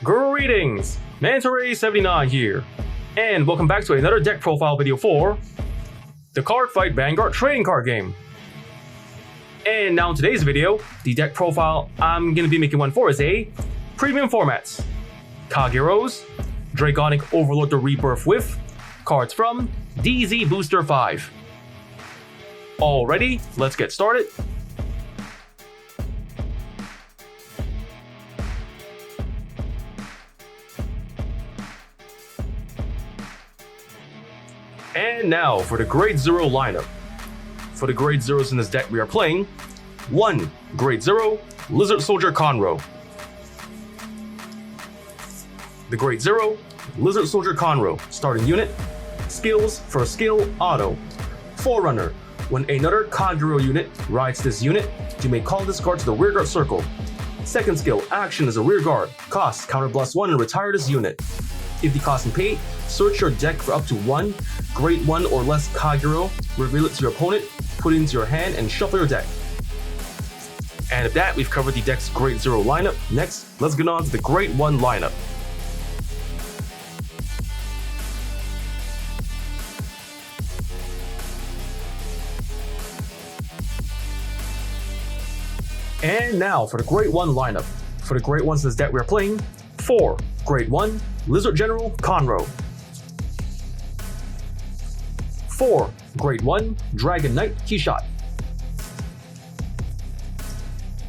Greetings, Manta79 here, and welcome back to another deck profile video for the Cardfight Vanguard trading card game. And now in today's video, the deck profile I'm going to be making one for is a premium formats. Kagero's Dragonic Overlord the Rebirth with cards from DZ-BT05. Alrighty, let's get started. And now for the Grade 0 lineup. For the Grade 0s in this deck we are playing 1. Grade 0 Lizard Soldier Conroe. The Grade 0 Lizard Soldier Conroe starting unit. Skills: first skill, auto. Forerunner: when another Kagero unit rides this unit, you may call this card to the rearguard circle. Second skill, action as a rearguard. Cost: counter +1 and retire this unit. If the cost and paid, search your deck for up to 1 Grade 1 or less Kagero, reveal it to your opponent, put it into your hand, and shuffle your deck. And with that, we've covered the deck's Grade 0 lineup. Next, let's get on to the Grade 1 lineup. And now for the Grade 1 lineup. For the Grade 1s in this deck we are playing 4. Grade 1 Lizard General Conroe. 4. Grade 1 Dragon Knight Keyshot.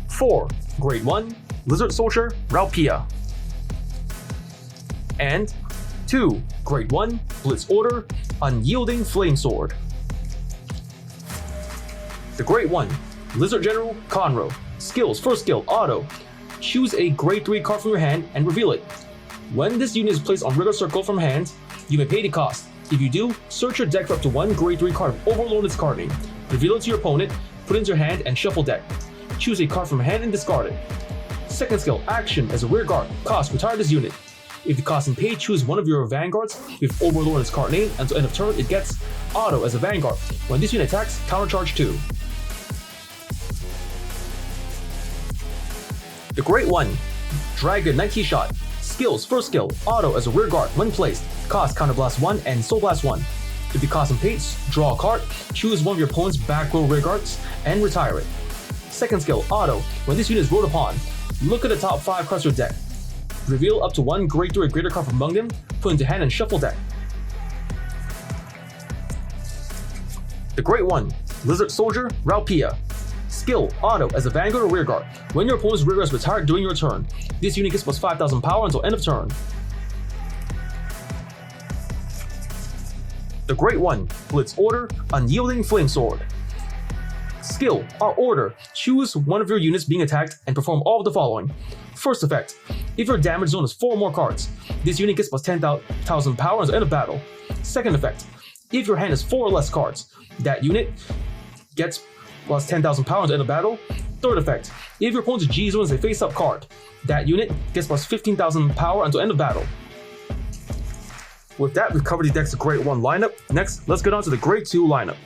4. Grade 1 Lizard Soldier Ralpia. And 2. Grade 1 Blitz Order Unyielding Flame Sword. The Grade 1 Lizard General Conroe. Skills: first skill, auto. Choose a Grade 3 card from your hand and reveal it. When this unit is placed on rearguard circle from hand, you may pay the cost. If you do, search your deck for up to 1 Grade 3 card of Overlord its card name. Reveal it to your opponent, put it into your hand, and shuffle deck. Choose a card from hand and discard it. Second skill, action as a rearguard. Cost: retire this unit. If the cost and pay, choose one of your Vanguards with Overlord its card name. Until end of turn, it gets auto as a Vanguard. When this unit attacks, countercharge 2. The Grade 1 Dragon Knight Keyshot. Skills: first skill, auto as a rearguard when placed. Cost: counter +1 and soul blast 1. If the cost and pays, draw a card, choose one of your opponent's back row rearguards, and retire it. Second skill, auto. When this unit is rolled upon, look at the top 5 cards of your deck. Reveal up to 1 Grade 3 or greater card from among them, put into hand and shuffle deck. The Grade 1 Lizard Soldier Ralpia. Skill: auto as a Vanguard or rearguard. When your opponent's rearguard is retired during your turn, this unit gets +5,000 power until end of turn. The Grade 1 Blitz Order Unyielding Flame Sword. Skill: our order. Choose one of your units being attacked and perform all of the following. First effect: if your damage zone is 4 or more cards, this unit gets +10,000 power until end of battle. Second effect: if your hand is 4 or less cards, that unit gets +10,000 power until end of battle. Third effect: if your opponent's G zone is a face-up card, that unit gets +15,000 power until end of battle. With that, we've covered the deck's Grade 1 lineup. Next, let's get on to the Grade 2 lineup.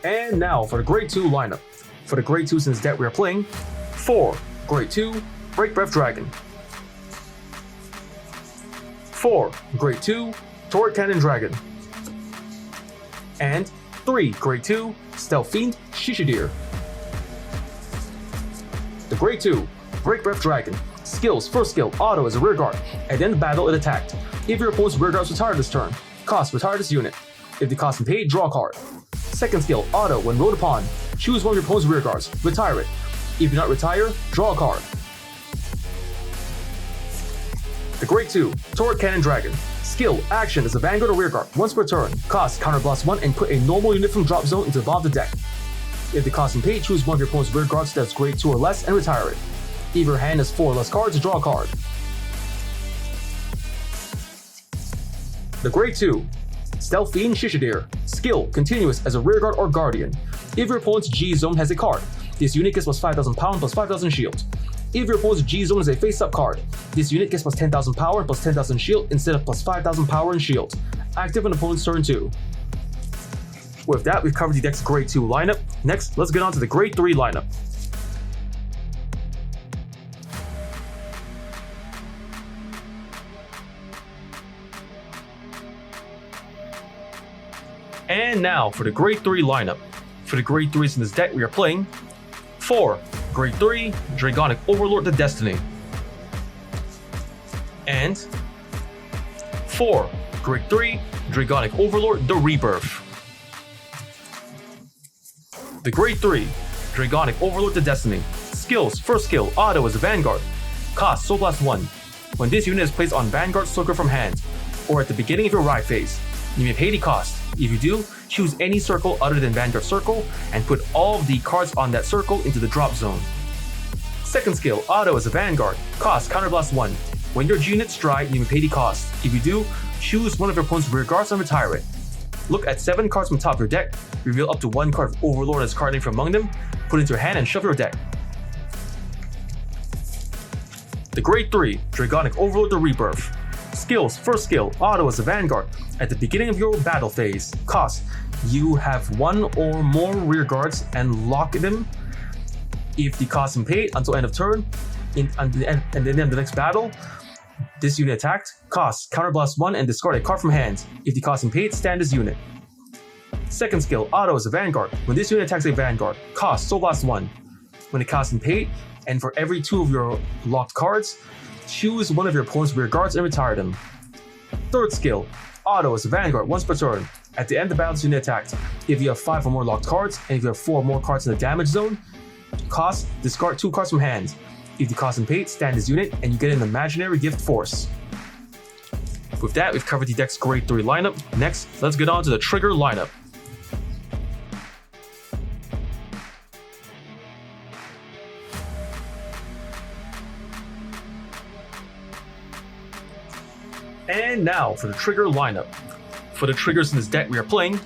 And now for the Grade 2 lineup. For the Grade 2s in this deck we are playing 4. Grade 2 Break Breath Dragon. 4. Grade 2 Turret Cannon Dragon. And 3. Grade 2 Stealth Fiend Shishidir. The Grade 2 Break Breath Dragon. Skills: first skill, auto as a rearguard. At the end of battle, it attacked. If your opponent's rearguard is retired this turn, cost: retire this unit. If the cost and paid, draw a card. Second skill, auto. When rolled upon, choose one of your opponent's rearguards, retire it. If you do not retire, draw a card. The Grade 2 Turret Cannon Dragon. Skill: action as a Vanguard or rearguard once per turn. Cost: counter +1 and put a normal unit from drop zone into the bottom of the deck. If the cost and pay, choose one of your opponent's rearguards that's Grade 2 or less and retire it. If your hand has 4 or less cards, draw a card. The Grade 2 Stealth Fiend Shishidir. Skill: continuous as a rearguard or guardian. If your opponent's G zone has a card, this unit gets +5,000 power and +5,000 shield. If your opponent's G zone is a face-up card, this unit gets +10,000 power and +10,000 shield instead of +5,000 power and shield. Active on opponent's turn 2. With that, we've covered the deck's Grade 2 lineup. Next, let's get on to the Grade 3 lineup. And now for the Grade 3 lineup. For the Grade 3s in this deck, we are playing 4. Grade 3, Dragonic Overlord, the Destiny. And 4. Grade 3, Dragonic Overlord, the Rebirth. The Grade 3, Dragonic Overlord, the Destiny. Skills: first skill, auto as a Vanguard. Cost: Soul Blast 1. When this unit is placed on Vanguard circle from hand, or at the beginning of your ride phase, you may pay the cost. If you do, choose any circle other than Vanguard circle and put all of the cards on that circle into the drop zone. Second skill, auto as a Vanguard. Cost: Counterblast 1. When your unit stride, you may pay the cost. If you do, choose one of your opponent's rear guards and retire it. Look at 7 cards from the top of your deck, reveal up to 1 card of Overlord as card name from among them, put it into your hand and shuffle your deck. The Grade 3, Dragonic Overlord, the Rebirth. Skills: first skill, auto as a Vanguard. At the beginning of your battle phase, cost: you have 1 or more rear guards and lock them. If the cost is paid until end of turn, and then in the next battle, this unit attacked, cost: Counterblast 1 and discard a card from hand. If the cost is paid, stand this unit. Second skill, auto as a Vanguard. When this unit attacks a Vanguard, cost: Soul Blast 1. When the cost is paid, and for every 2 of your locked cards, choose one of your opponent's rear guards and retire them. Third skill, auto as a Vanguard once per turn. At the end of the battle, this unit attacked. If you have 5 or more locked cards, and if you have 4 or more cards in the damage zone, cost: discard 2 cards from hand. If the cost is paid, stand this unit, and you get an imaginary gift force. With that, we've covered the deck's Grade 3 lineup. Next, let's get on to the trigger lineup. And now for the trigger lineup. For the triggers in this deck, we are playing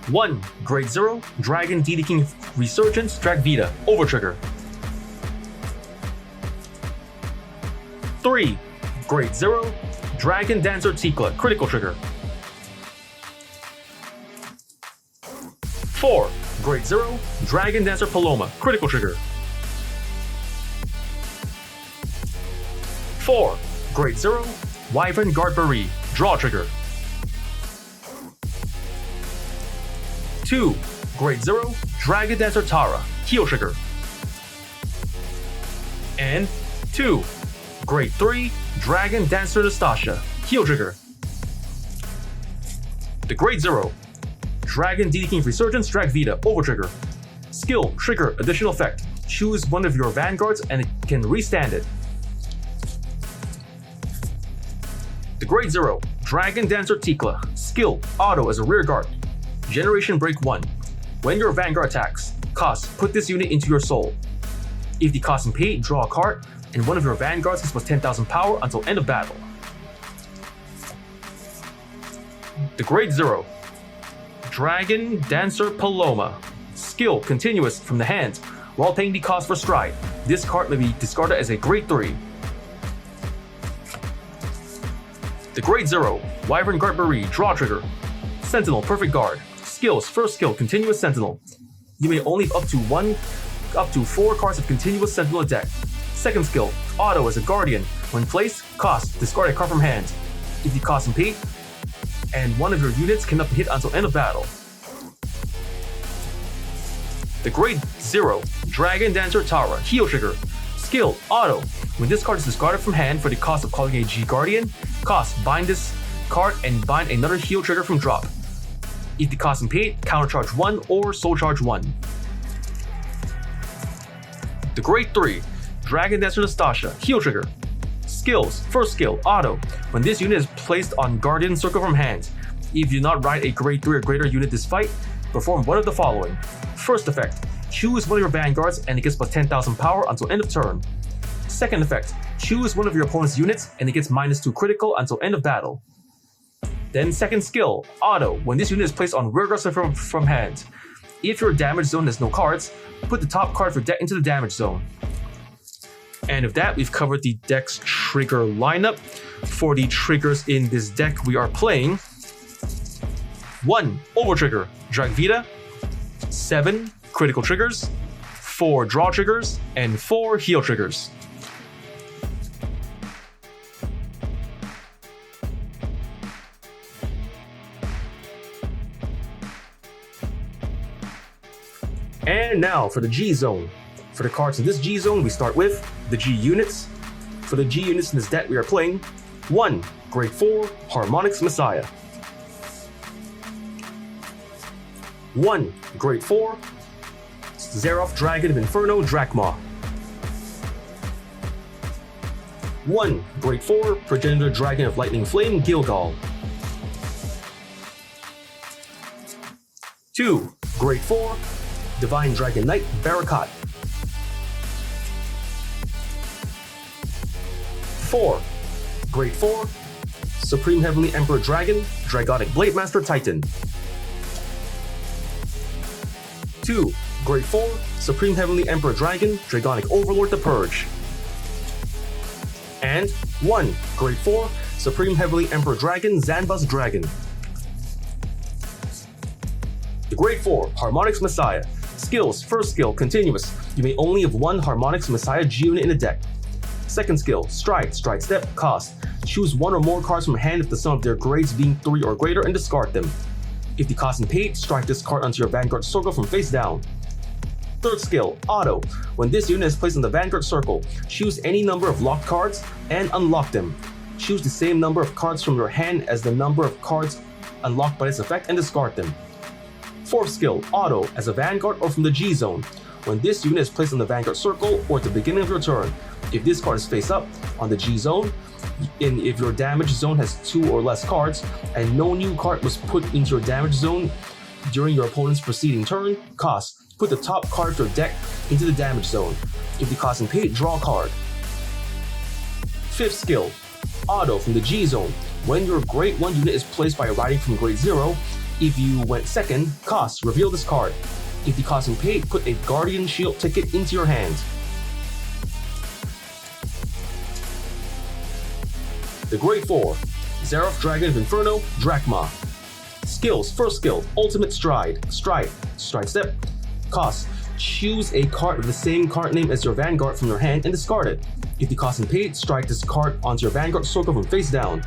1. Grade 0, Dragon DD King Resurgence, Drag Vita, Over Trigger. 3. Grade 0, Dragon Dancer Tikla, Critical Trigger. 4. Grade 0, Dragon Dancer Paloma, Critical Trigger. 4. Grade 0, Wyvern Guard Barri, Draw Trigger. 2. Grade 0, Dragon Dancer Tara, Heal Trigger. And 2. Grade 3, Dragon Dancer Nastasia, Heal Trigger. The Grade 0, Dragon DD King Resurgence, Drag Vita, Over Trigger. Skill: trigger, additional effect. Choose one of your Vanguards and it can restand it. The Grade 0, Dragon Dancer Tikla. Skill: auto as a rear guard. Generation Break 1. When your Vanguard attacks, cost: put this unit into your soul. If the cost is paid, draw a card, and one of your Vanguards is plus 10,000 power until end of battle. The Grade 0, Dragon Dancer Paloma. Skill: continuous from the hand. While paying the cost for stride, this card may be discarded as a Grade 3. The Grade 0, Wyvern Guard Barri, Draw Trigger. Sentinel, Perfect Guard. Skills: first skill, Continuous Sentinel. You may only have up to 4 cards of Continuous Sentinel deck. Second skill, auto as a Guardian. When placed, cost: discard a card from hand. If the cost is paid, and one of your units cannot be hit until end of battle. The Grade 0, Dragon Dancer Tara, Heal Trigger. Skill: auto. When this card is discarded from hand for the cost of calling a G Guardian, cost: bind this card and bind another heal trigger from drop. If the cost is paid, countercharge 1 or soul charge 1. The Grade 3, Dragon Dancer Nastasia, Heal Trigger. Skills: first skill, auto. When this unit is placed on Guardian Circle from hand, if you do not ride a Grade 3 or greater unit this fight, perform one of the following. First effect, choose one of your Vanguards and it gets plus 10,000 power until end of turn. Second effect, choose one of your opponent's units and it gets -2 critical until end of battle. Then second skill, auto. When this unit is placed on rear guard from hand, if your damage zone has no cards, put the top card of your deck into the damage zone. And with that, we've covered the deck's trigger lineup. For the triggers in this deck, we are playing 1 over trigger, Drag Vita, 7 critical triggers, 4 draw triggers, and 4 heal triggers. And now for the G zone. For the cards in this G zone, we start with the G units. For the G units in this deck, we are playing 1 Grade 4 Harmonix Messiah, 1 Grade 4 Xerath Dragon of Inferno Drachma, 1 Grade 4 Progenitor Dragon of Lightning Flame Gilgal, 2 Grade 4 Divine Dragon Knight Barakat, 4 Grade 4 Supreme Heavenly Emperor Dragon Dragonic Blade Master Titan, 2 Grade 4 Supreme Heavenly Emperor Dragon Dragonic Overlord the Purge, and 1 Grade 4 Supreme Heavenly Emperor Dragon Zanbus Dragon. The Grade 4 Harmonix Messiah. Skills. First skill, Continuous. You may only have 1 Harmonix Messiah G unit in the deck. Second skill, Stride. Stride Step. Cost. Choose 1 or more cards from hand if the sum of their grades being 3 or greater and discard them. If the cost and paid, strike this card onto your Vanguard circle from face down. Third skill, Auto. When this unit is placed on the Vanguard circle, choose any number of locked cards and unlock them. Choose the same number of cards from your hand as the number of cards unlocked by this effect and discard them. Fourth skill, Auto, as a Vanguard or from the G zone. When this unit is placed on the Vanguard circle or at the beginning of your turn, if this card is face up on the G zone, and if your damage zone has 2 or less cards, and no new card was put into your damage zone during your opponent's preceding turn, cost, put the top card of your deck into the damage zone. If the cost and paid, draw a card. Fifth skill, Auto from the G zone. When your Grade 1 unit is placed by riding from Grade 0, if you went second, cost, reveal this card. If the cost and paid, put a Guardian Shield ticket into your hand. The Grade 4 Xerath Dragon of Inferno Drachma. Skills. First skill, Ultimate Stride. Stride. Stride Step. Cost. Choose a card with the same card name as your Vanguard from your hand and discard it. If the cost and paid, strike this card onto your Vanguard circle from face down.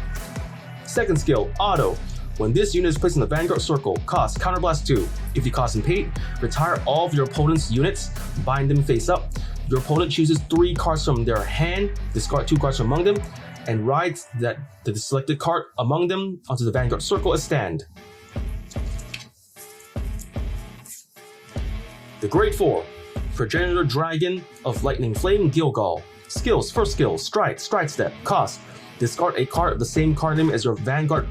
Second skill, Auto. When this unit is placed in the Vanguard circle, cost, Counterblast 2. If the cost and paid, retire all of your opponent's units, bind them face up. Your opponent chooses 3 cards from their hand, discard 2 cards from among them, and rides the selected card among them onto the Vanguard circle as stand. The Grade 4 Progenitor Dragon of Lightning Flame Gilgal. Skills. First skill, Stride. Stride Step. Cost, discard a card of the same card name as your Vanguard.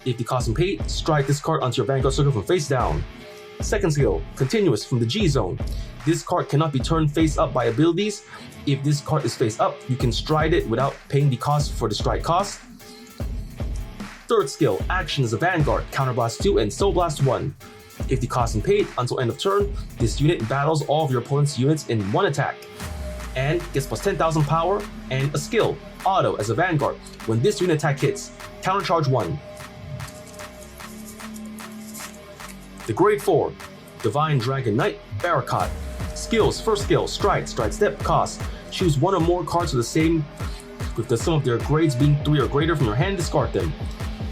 If the cost and paid, strike this card onto your Vanguard circle from face down. Second skill, Continuous from the G zone. This card cannot be turned face up by abilities. If this card is face up, you can stride it without paying the cost for the stride cost. Third skill, Action as a Vanguard, Counterblast 2 and Soul Blast 1. If the cost and paid, until end of turn, this unit battles all of your opponent's units in 1 attack and gets plus 10,000 power. And a skill, Auto as a Vanguard. When this unit attack hits, countercharge 1. The Grade 4 Divine Dragon Knight Barakat. Skills. First skill, Stride. Stride Step. Cost, choose 1 or more cards with the sum of their grades being 3 or greater from your hand, discard them.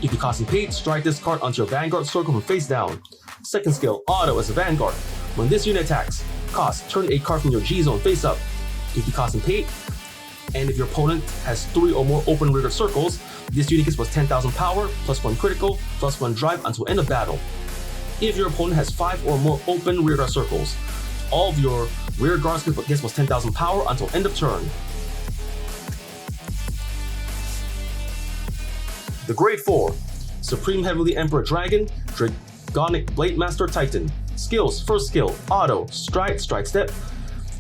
If the cost and paid, strike this card onto your Vanguard circle from face down. Second skill, Auto as a Vanguard. When this unit attacks, cost, turn a card from your G zone face up. If the cost and paid, and if your opponent has 3 or more open rearguard circles, this unit gets plus 10,000 power, plus 1 critical, plus 1 drive until end of battle. If your opponent has 5 or more open rearguard circles, all of your rear guards get plus 10,000 power until end of turn. The Grade 4 Supreme Heavenly Emperor Dragon Dragonic Blade Master Titan. Skills. First skill, Auto. Stride. Stride Step.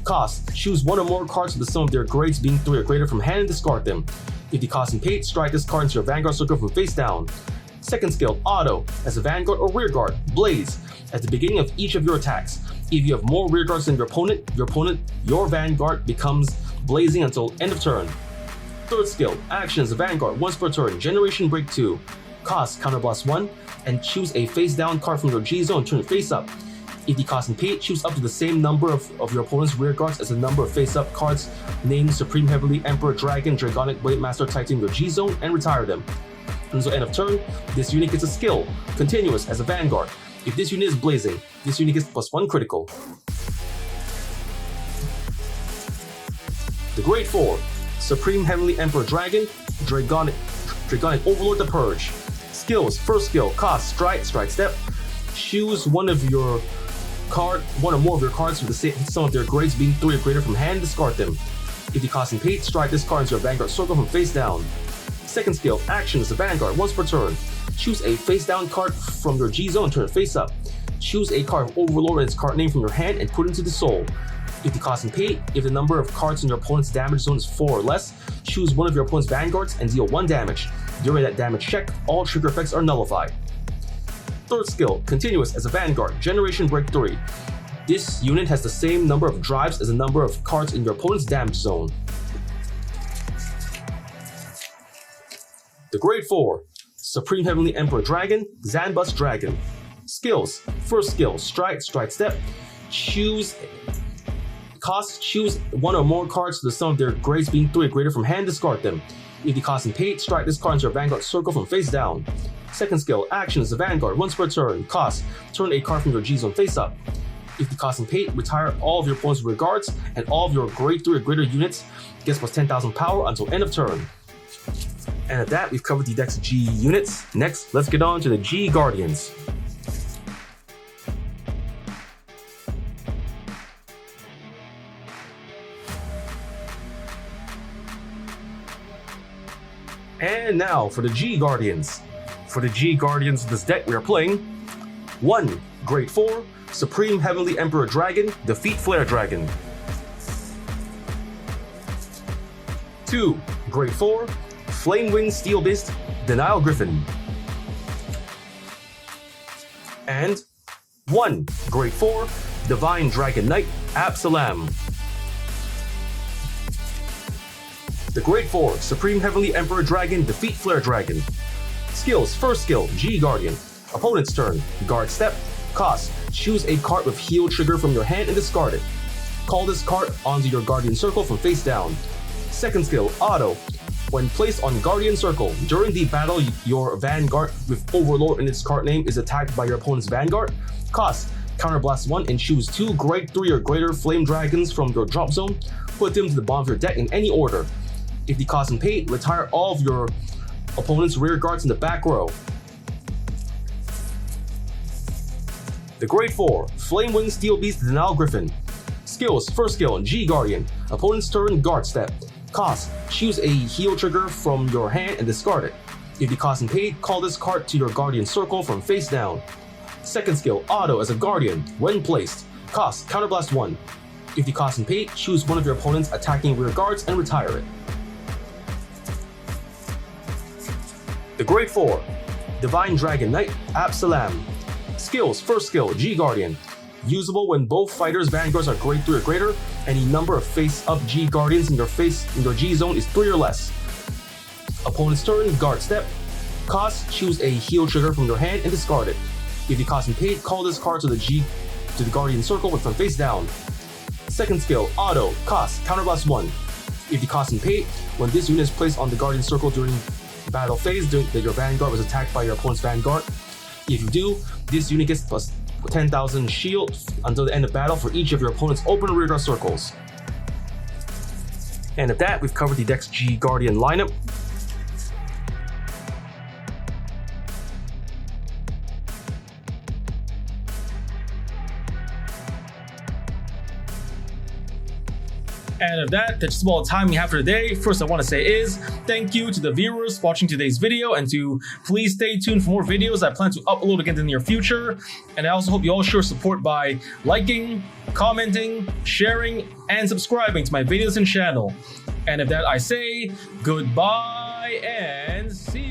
Cost, choose 1 or more cards with the sum of their grades being 3 or greater from hand and discard them. If the cost and paid, strike this card into your Vanguard circle from face down. Second skill, Auto. As a Vanguard or Rearguard, Blaze. At the beginning of each of your attacks, if you have more rearguards than your Vanguard becomes blazing until end of turn. Third skill, Action as a Vanguard once per turn, Generation Break 2. Cost, Counterblast 1. and choose a face down card from your G zone and turn it face up. If the cost and pay, choose up to the same number of your opponent's rear guards as the number of face up cards named Supreme Heavenly Emperor Dragon, Dragonic Blade Master typed in your G zone and retire them. Until end of turn, this unit gets a skill, Continuous, as a Vanguard. If this unit is blazing, this unit gets +1 critical. The Grade 4, Supreme Heavenly Emperor Dragon, Dragonic Overlord the Purge. Skills, first skill, cost, strike step. Choose one or more of your cards with some of their grades being 3 or greater from hand, discard them. If the cost and paid, strike this card into your Vanguard circle from face down. Second skill, action as a Vanguard, once per turn. Choose a face down card from your G zone and turn it face up. Choose a card of Overlord and its card name from your hand and put it into the soul. If the cost and pay, if the number of cards in your opponent's damage zone is 4 or less, choose one of your opponent's Vanguards and deal 1 damage. During that damage check, all trigger effects are nullified. Third skill, Continuous as a Vanguard, Generation Break 3. This unit has the same number of drives as the number of cards in your opponent's damage zone. The Grade 4, Supreme Heavenly Emperor Dragon, Zanbus Dragon. Skills, first skill, strike step. Choose one or more cards to the sum of their grades being 3 or greater from hand, discard them. If the cost and paid, strike this card into your Vanguard circle from face down. Second skill, action as a Vanguard, once per turn. Cost, turn a card from your G zone face up. If the cost and paid, retire all of your opponent's rear guards, and all of your grade 3 or greater units gets +10,000 power until end of turn. And at that, we've covered the deck's G units. Next, let's get on to the G Guardians. And now for the G Guardians. For the G Guardians of this deck, we are playing 1. Grade 4, Supreme Heavenly Emperor Dragon, Defeat Flare Dragon. 2. Grade 4, Flame Wing Steel Beast, Denial Griffin. And 1. Grade 4, Divine Dragon Knight, Absalam. The Grade 4, Supreme Heavenly Emperor Dragon, Defeat Flare Dragon. Skills, first skill, G Guardian. Opponent's turn, guard step. Cost, choose a card with heal trigger from your hand and discard it. Call this card onto your Guardian circle from face down. Second skill, auto. When placed on Guardian circle, during the battle, your Vanguard with Overlord in its card name is attacked by your opponent's Vanguard. Cost, counterblast 1 and choose 2 grade 3 or greater flame dragons from your drop zone. Put them to the bottom of your deck in any order. If the cost and pay, retire all of your opponent's rear guards in the back row. The Grade 4, Flame Wing Steel Beast, Denial Griffin. Skills, first skill, G Guardian. Opponent's turn, guard step. Cost, choose a heal trigger from your hand and discard it. If the cost and paid, call this card to your Guardian circle from face down. Second skill, auto as a Guardian. When placed, cost, counterblast 1. If the cost and paid, choose one of your opponent's attacking rear guards and retire it. The Grade 4, Divine Dragon Knight, Absalam. Skills, first skill, G Guardian. Usable when both fighters' Vanguards are grade 3 or greater, and the number of face-up G Guardians in your G zone is 3 or less. Opponent's turn, guard step. Cost, choose a heal trigger from your hand and discard it. If the cost and paid, call this card to the Guardian circle from face down. Second skill, auto. Cost, counterblast 1. If the cost and paid, when this unit is placed on the Guardian circle during battle phase that your Vanguard was attacked by your opponent's Vanguard. If you do, this unit gets +10,000 shield until the end of battle for each of your opponent's open rear guard circles. And at that, we've covered the deck's G Guardian lineup. And of that, that's just all the time we have for today. First I want to say is thank you to the viewers watching today's video, and to please stay tuned for more videos I plan to upload again in the near future. And I also hope you all show support by liking, commenting, sharing, and subscribing to my videos and channel. And of that I say goodbye and see you.